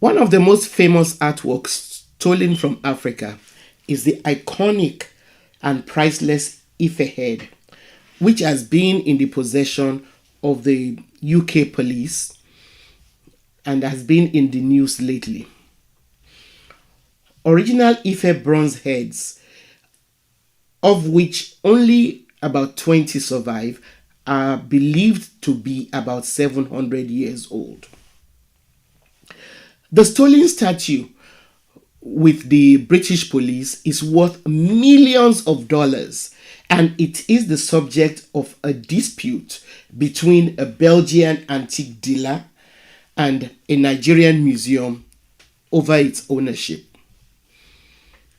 One of the most famous artworks stolen from Africa is the iconic and priceless Ife head, which has been in the possession of the UK police and has been in the news lately. Original Ife bronze heads, of which only about 20 survive, are believed to be about 700 years old. The stolen statue with the British police is worth millions of dollars, and it is the subject of a dispute between a Belgian antique dealer and a Nigerian museum over its ownership.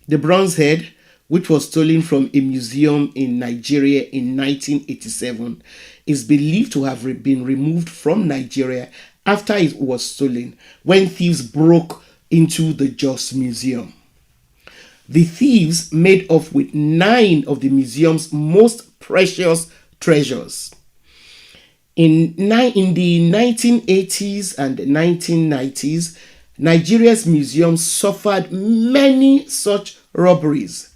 The bronze head, which was stolen from a museum in Nigeria in 1987, is believed to have been removed from Nigeria after it was stolen when thieves broke into the Jos Museum. The thieves made off with 9 of the museum's most precious treasures. In the 1980s and 1990s, Nigeria's museums suffered many such robberies.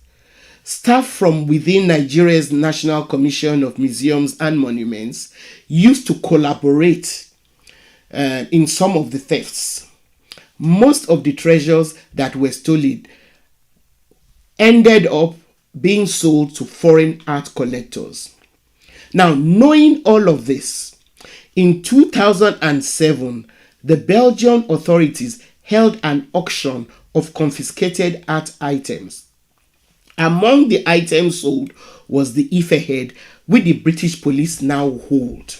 Staff from within Nigeria's National Commission of Museums and Monuments used to collaborate in some of the thefts. Most of the treasures that were stolen ended up being sold to foreign art collectors. Now, knowing all of this, in 2007, the Belgian authorities held an auction of confiscated art items. Among the items sold was the Ife head, which the British police now hold.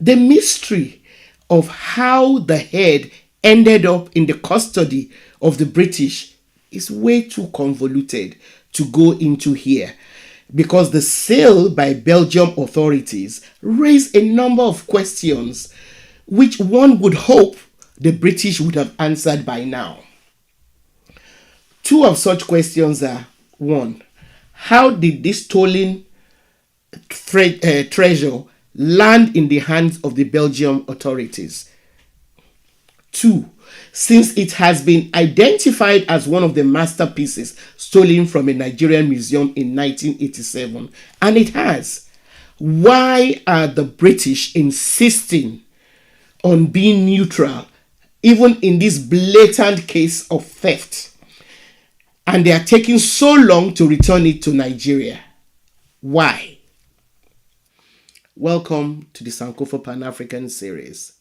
The mystery of how the head ended up in the custody of the British is way too convoluted to go into here, because the sale by Belgian authorities raised a number of questions which one would hope the British would have answered by now. 2 of such questions are: 1, how did this stolen treasure land in the hands of the Belgian authorities? 2, since it has been identified as one of the masterpieces stolen from a Nigerian museum in 1987, and it has, why are the British insisting on being neutral even in this blatant case of theft? And they are taking so long to return it to Nigeria. Why? Welcome to the Sankofa Pan-African series.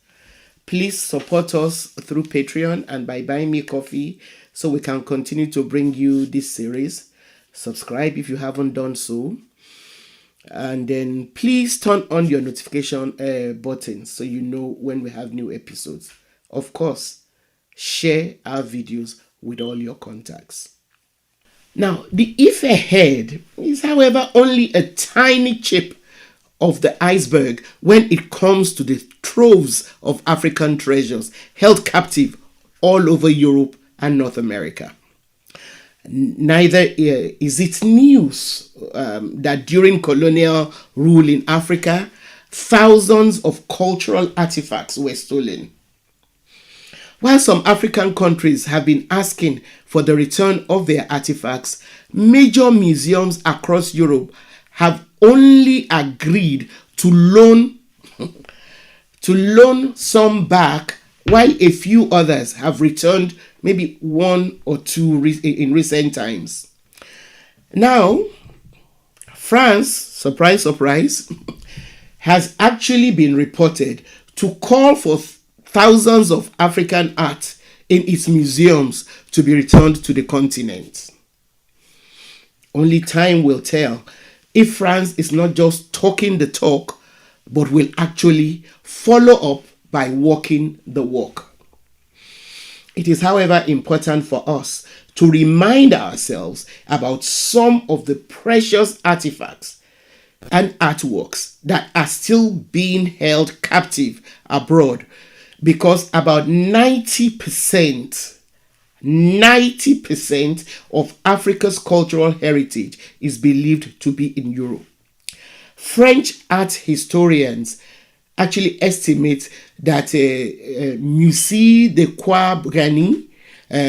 Please support us through Patreon and by buying me coffee so we can continue to bring you this series. Subscribe if you haven't done so. And then please turn on your notification button so you know when we have new episodes. Of course, share our videos with all your contacts. Now, the Ife head is, however, only a tiny chip of the iceberg when it comes to the troves of African treasures held captive all over Europe and North America. Neither is it news that during colonial rule in Africa, thousands of cultural artifacts were stolen. While some African countries have been asking for the return of their artifacts, major museums across Europe have only agreed to loan some back, while a few others have returned maybe 1 or 2 in recent times. Now, France, surprise, surprise, has actually been reported to call for thousands of African art in its museums to be returned to the continent. Only time will tell if France is not just talking the talk, but will actually follow up by walking the walk. It is, however, important for us to remind ourselves about some of the precious artifacts and artworks that are still being held captive abroad, because about 90% of Africa's cultural heritage is believed to be in Europe. French art historians actually estimates that Musée de Croix Brani,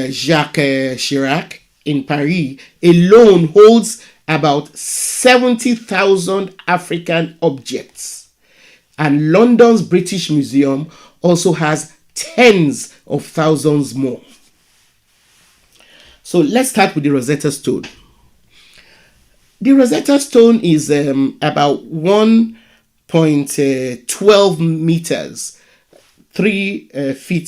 Jacques Chirac in Paris alone holds about 70,000 African objects. And London's British Museum also has tens of thousands more. So let's start with the Rosetta Stone. The Rosetta Stone is about 1.12 meters, 3 feet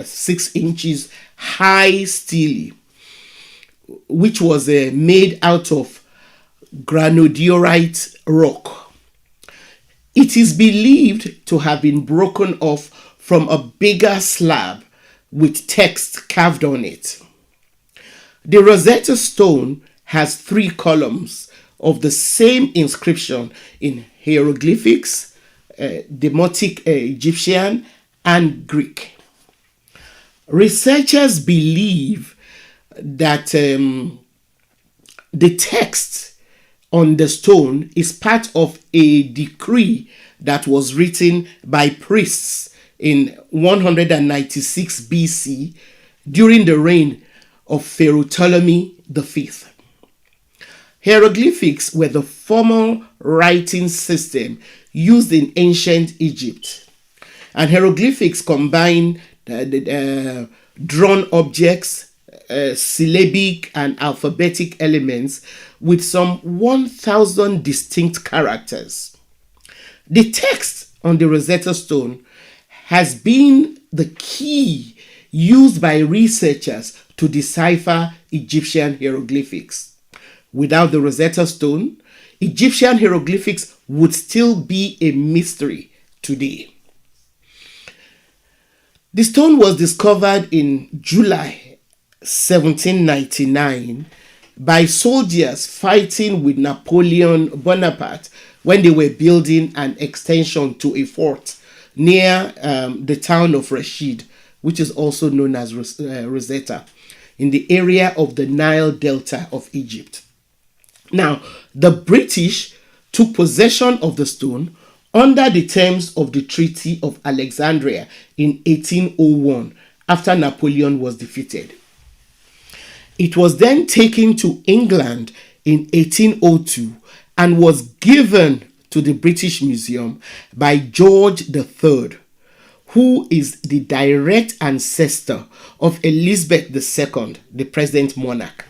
6 inches high stele, which was made out of granodiorite rock. It is believed to have been broken off from a bigger slab with text carved on it. The Rosetta Stone has 3 columns of the same inscription in hieroglyphics, Demotic Egyptian, and Greek. Researchers believe that the text on the stone is part of a decree that was written by priests in 196 BC during the reign of Pharaoh Ptolemy V. Hieroglyphics were the formal writing system used in ancient Egypt. And hieroglyphics combine drawn objects, syllabic and alphabetic elements with some 1,000 distinct characters. The text on the Rosetta Stone has been the key used by researchers to decipher Egyptian hieroglyphics. Without the Rosetta Stone, Egyptian hieroglyphics would still be a mystery today. The stone was discovered in July 1799 by soldiers fighting with Napoleon Bonaparte when they were building an extension to a fort near the town of Rashid, which is also known as Rosetta, in the area of the Nile Delta of Egypt. Now, the British took possession of the stone under the terms of the Treaty of Alexandria in 1801 after Napoleon was defeated. It was then taken to England in 1802 and was given to the British Museum by George III, who is the direct ancestor of Elizabeth II, the present monarch.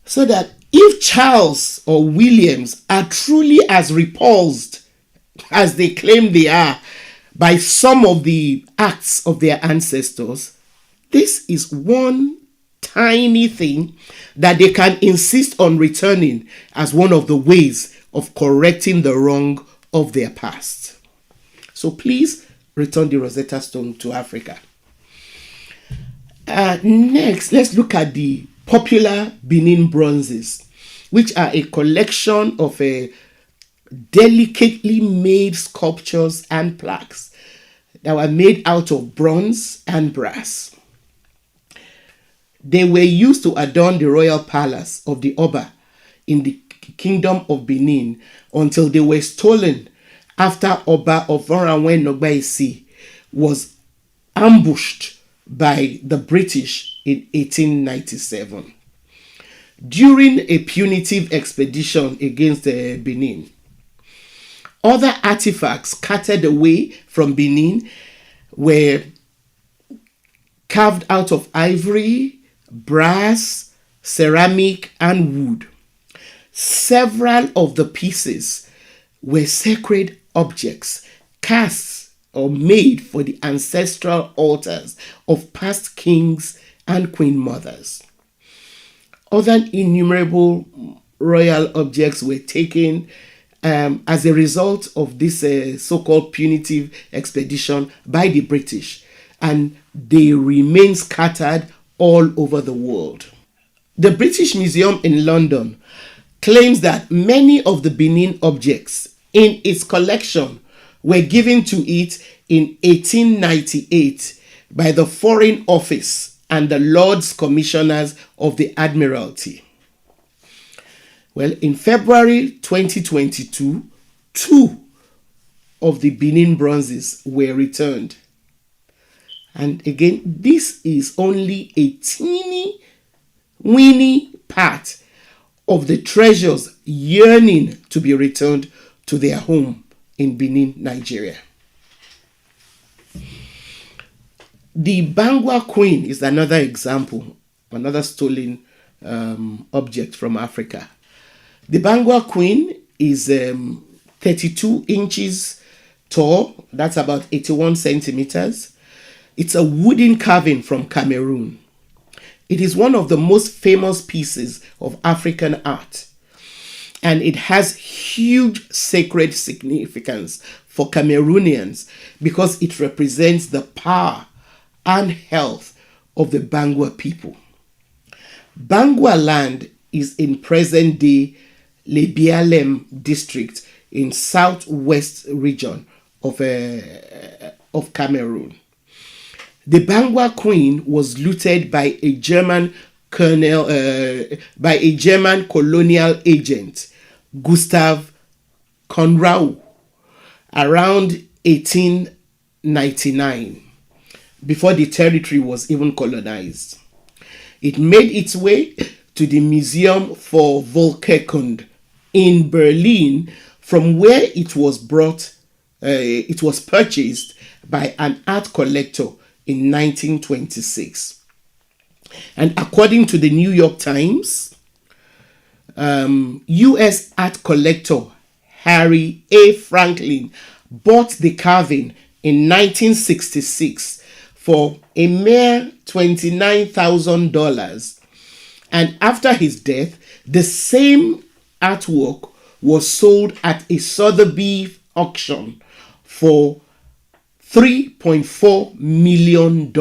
So that if Charles or Williams are truly as repulsed as they claim they are by some of the acts of their ancestors, this is one tiny thing that they can insist on returning as one of the ways of correcting the wrong of their past. So please return the Rosetta Stone to Africa. Next, let's look at the popular Benin bronzes, which are a collection of delicately made sculptures and plaques that were made out of bronze and brass. They were used to adorn the royal palace of the Oba in the Kingdom of Benin until they were stolen after Oba of Oranwe Nogbaisi was ambushed by the British in 1897 during a punitive expedition against Benin. Other artifacts scattered away from Benin were carved out of ivory, brass, ceramic, and wood. Several of the pieces were sacred objects cast or made for the ancestral altars of past kings and queen mothers. Other innumerable royal objects were taken as a result of this so-called punitive expedition by the British, and they remain scattered all over the world. The British Museum in London claims that many of the Benin objects in its collection were given to it in 1898 by the Foreign Office and the Lords Commissioners of the Admiralty. Well, in February 2022, 2 of the Benin bronzes were returned. And again, this is only a teeny weeny part of the treasures yearning to be returned to their home in Benin, Nigeria. The Bangwa Queen is another example, another stolen object from Africa. The Bangwa Queen is 32 inches tall, that's about 81 centimeters. It's a wooden carving from Cameroon. It is one of the most famous pieces of African art, and it has huge sacred significance for Cameroonians because it represents the power and health of the Bangwa people. Bangwa land is in present-day Lebialem district in southwest region of Cameroon. The Bangwa Queen was looted by a German colonial agent, Gustav Conrau, around 1899, before the territory was even colonized. It made its way to the Museum for Volkerkunde in Berlin, from where it was purchased by an art collector in 1926. And according to the New York Times, U.S. art collector Harry A. Franklin bought the carving in 1966 for a mere $29,000. And after his death, the same artwork was sold at a Sotheby's auction for $3.4 million.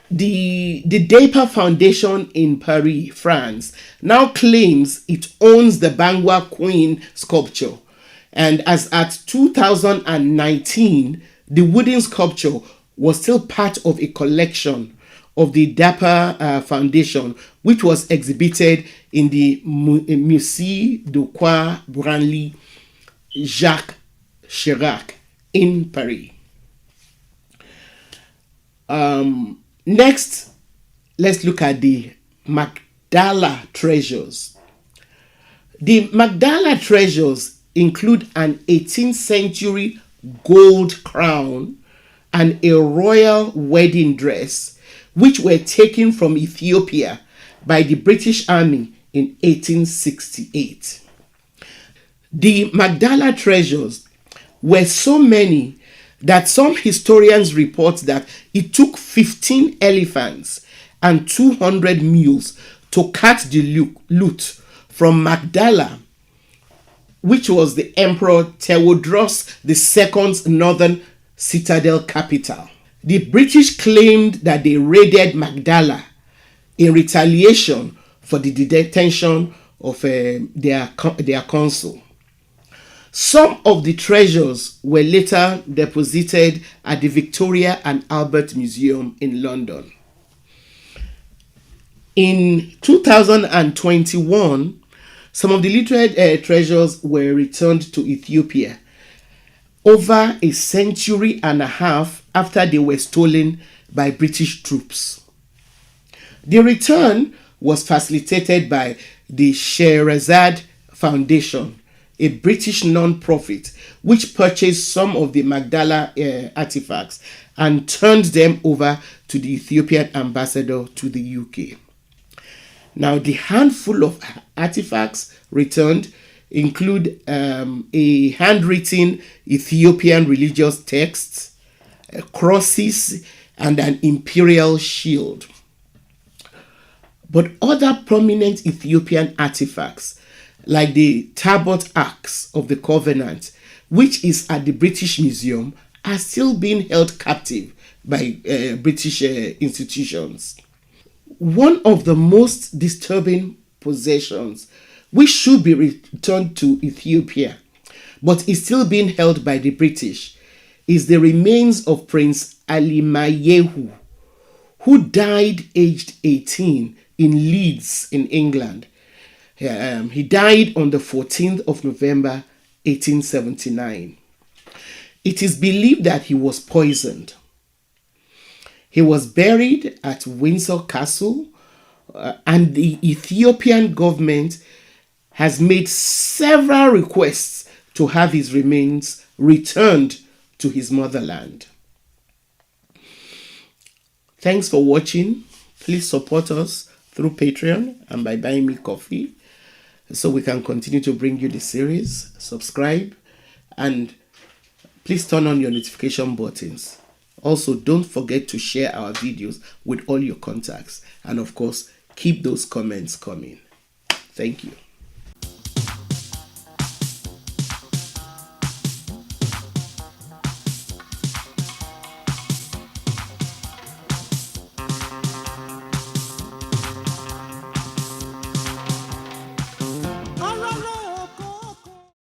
The Dapa Foundation in Paris, France, now claims it owns the Bangwa Queen sculpture. And as at 2019, the wooden sculpture was still part of a collection of the Dapa Foundation, which was exhibited in the Musée du Quai Branly Jacques Chirac in Paris. Next, let's look at the Magdala treasures. The Magdala treasures include an 18th century gold crown and a royal wedding dress, which were taken from Ethiopia by the British Army in 1868. The Magdala treasures were so many that some historians report that it took 15 elephants and 200 mules to cart the loot from Magdala, which was the Emperor Theodosius II's northern citadel capital. The British claimed that they raided Magdala in retaliation for the detention of their consul. Some of the treasures were later deposited at the Victoria and Albert Museum in London. In 2021, some of the looted treasures were returned to Ethiopia over a century and a half after they were stolen by British troops. The return was facilitated by the Sherazade Foundation, a British non-profit which purchased some of the Magdala artifacts and turned them over to the Ethiopian ambassador to the UK. Now, the handful of artifacts returned include a handwritten Ethiopian religious text, crosses, and an imperial shield. But other prominent Ethiopian artifacts, like the Tabot Acts of the Covenant, which is at the British Museum, are still being held captive by British institutions. One of the most disturbing possessions, which should be returned to Ethiopia, but is still being held by the British, is the remains of Prince Alimayehu, who died aged 18 in Leeds in England. He died on the 14th of November 1879. It is believed that he was poisoned. He was buried at Windsor Castle, and the Ethiopian government has made several requests to have his remains returned to his motherland. Thanks for watching. Please support us through Patreon and by buying me coffee so we can continue to bring you the series. Subscribe and please turn on your notification buttons. Also, don't forget to share our videos with all your contacts. And of course, keep those comments coming. Thank you.